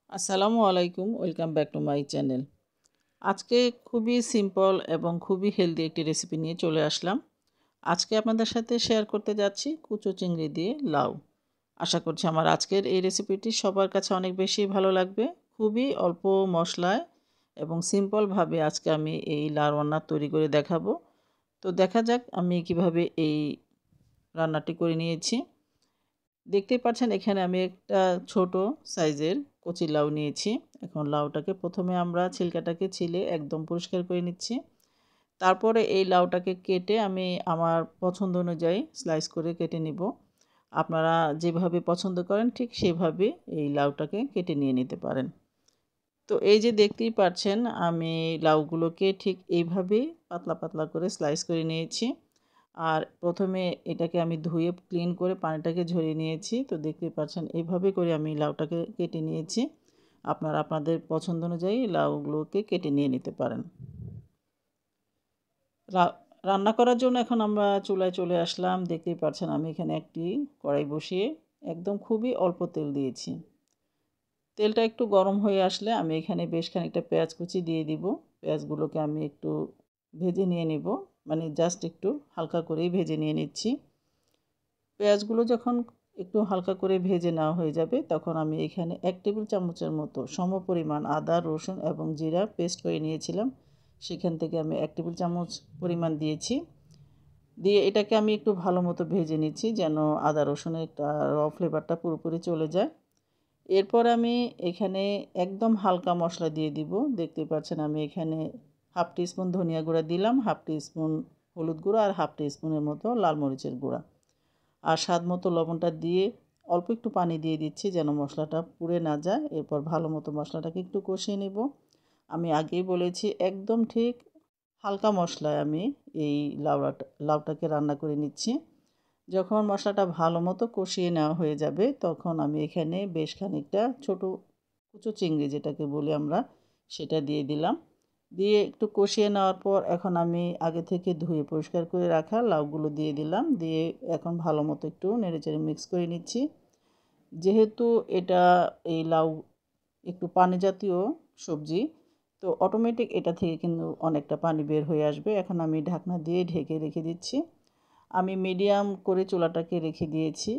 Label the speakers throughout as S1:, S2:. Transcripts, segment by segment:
S1: আসসালামু আলাইকুম, welcome back to my channel. আজকে খুবই সিম্পল এবং খুবই হেলদি একটি রেসিপি নিয়ে চলে আসলাম। আজকে আপনাদের সাথে শেয়ার করতে যাচ্ছি কুচো চিংড়ি দিয়ে লাউ। আশা করছি আমার আজকের এই রেসিপিটি সবার কাছে অনেক বেশি ভালো লাগবে। খুবই অল্প মশলায় এবং সিম্পলভাবে আজকে আমি এই লাউ রান্না তৈরি করে দেখাবো। তো দেখা যাক আমি কিভাবে এই রান্নাটি করে নিয়েছি। দেখতেই পাচ্ছেন এখানে আমি একটা ছোট সাইজের কচি লাউ নিয়েছি। এখন লাউটাকে প্রথমে আমরা ছিলকাটাকে ছিলে একদম পরিষ্কার করে নিচ্ছি। তারপরে এই লাউটাকে কেটে আমি আমার পছন্দ অনুযায়ী স্লাইস করে কেটে নিব। আপনারা যেভাবে পছন্দ করেন ঠিক সেভাবে এই লাউটাকে কেটে নিয়ে নিতে পারেন। তো এই যে দেখতেই পাচ্ছেন আমি লাউগুলোকে ঠিক এইভাবেই পাতলা পাতলা করে স্লাইস করে নিয়েছি। আর প্রথমে এটাকে আমি ধুয়ে ক্লিন করে পানিটাকে ঝরিয়ে নিয়েছি। তো দেখতেই পাচ্ছেন এইভাবে করে আমি লাউটাকে কেটে নিয়েছি। আপনারা আপনাদের পছন্দ অনুযায়ী লাউগুলোকে কেটে নিয়ে নিতে পারেন। রা রান্না করার জন্য এখন আমরা চুলায় চলে আসলাম। দেখতেই পাচ্ছেন আমি এখানে একটি কড়াই বসিয়ে একদম খুবই অল্প তেল দিয়েছি। তেলটা একটু গরম হয়ে আসলে আমি এখানে বেশ খানিকটা পেঁয়াজ কুচি দিয়ে দিব। পেঁয়াজগুলোকে আমি একটু ভেজে নিয়ে নিব। মানে জাস্ট একটু হালকা করেই ভেজে নিয়ে নিচ্ছি। পেঁয়াজগুলো যখন একটু হালকা করে ভেজে নেওয়া হয়ে যাবে তখন আমি এখানে 1 টেবিল চামচের মতো সমপরিমাণ আদা, রসুন এবং জিরা পেস্ট করে নিয়েছিলাম। সেখান থেকে আমি 1 টেবিল চামচ পরিমাণ দিয়েছি। দিয়ে এটাকে আমি একটু ভালো মতো ভেজে নিচ্ছি যেন আদা রসুনের একটা ফ্লেভারটা পুরোপুরি চলে যায়। এরপর আমি এখানে একদম হালকা মশলা দিয়ে দিব। দেখতেই পাচ্ছেন আমি এখানে হাফ টিস্পুন ধনিয়া গুঁড়া দিলাম, হাফ টিস্পুন হলুদ গুঁড়া আর হাফ টিস্পুনের মতো লাল মরিচের গুঁড়া। আর স্বাদ মতো লবণটা দিয়ে অল্প একটু পানি দিয়ে দিচ্ছি যেন মশলাটা পুড়ে না যায়। এরপর ভালো মতো মশলাটাকে একটু কষিয়ে নেব। আমি আগেই বলেছি একদম ঠিক হালকা মশলায় আমি এই লাউটাকে রান্না করে নিচ্ছি। যখন মশলাটা ভালো মতো কষিয়ে নেওয়া হয়ে যাবে তখন আমি এখানে বেশ খানিকটা ছোট কুচো চিংড়ি যেটাকে বলি আমরা সেটা দিয়ে দিলাম। দিয়ে একটু কষিয়ে নেওয়ার পর এখন আমি আগে থেকে ধুয়ে পরিষ্কার করে রাখা লাউগুলো দিয়ে দিলাম। দিয়ে এখন ভালো মতো একটু নেড়েচেড়ে মিক্স করে নিচ্ছি। যেহেতু এটা এই লাউ একটু পানি জাতীয় সবজি, তো অটোমেটিক এটা থেকে কিন্তু অনেকটা পানি বের হয়ে আসবে। এখন আমি ঢাকনা দিয়ে ঢেকে রেখে দিচ্ছি। আমি মিডিয়াম করে চুলাটাকে রেখে দিয়েছি।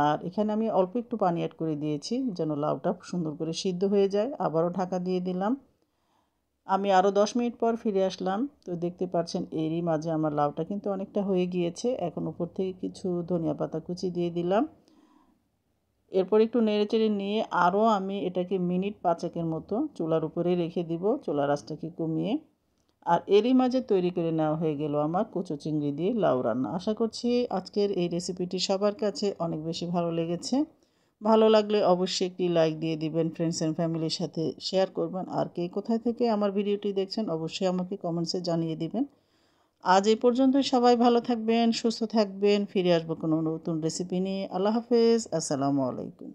S1: আর এখানে আমি অল্প একটু পানি অ্যাড করে দিয়েছি যেন লাউটা সুন্দর করে সিদ্ধ হয়ে যায়। আবারও ঢাকা দিয়ে দিলাম। আমি আরও 10 মিনিট পর ফিরে আসলাম। তো দেখতে পাচ্ছেন এরই মাঝে আমার লাউটা কিন্তু অনেকটা হয়ে গিয়েছে। এখন উপর থেকে কিছু ধনিয়া পাতা কুচি দিয়ে দিলাম। এরপর একটু নেড়েচেড়ে নিয়ে আরও আমি এটাকে মিনিট 5 এর মতো চুলার উপরেই রেখে দিব, চুলার আঁচটাকে কমিয়ে। আর এরই মাঝে তৈরি করে নেওয়া হয়ে গেল আমার কচু চিংড়ি দিয়ে লাউ রান্না। আশা করছি আজকের এই রেসিপিটি সবার কাছে অনেক বেশি ভালো লেগেছে। ভালো লাগলে অবশ্যই একটি লাইক দিয়ে দিবেন, ফ্রেন্ডস অ্যান্ড ফ্যামিলির সাথে শেয়ার করবেন। আর কে কোথায় থেকে আমার ভিডিওটি দেখছেন অবশ্যই আমাকে কমেন্টসে জানিয়ে দিবেন। আজ এই পর্যন্তই, সবাই ভালো থাকবেন, সুস্থ থাকবেন। ফিরে আসবো কোনো নতুন রেসিপি নিয়ে। আল্লাহ হাফেজ, আসসালামু আলাইকুম।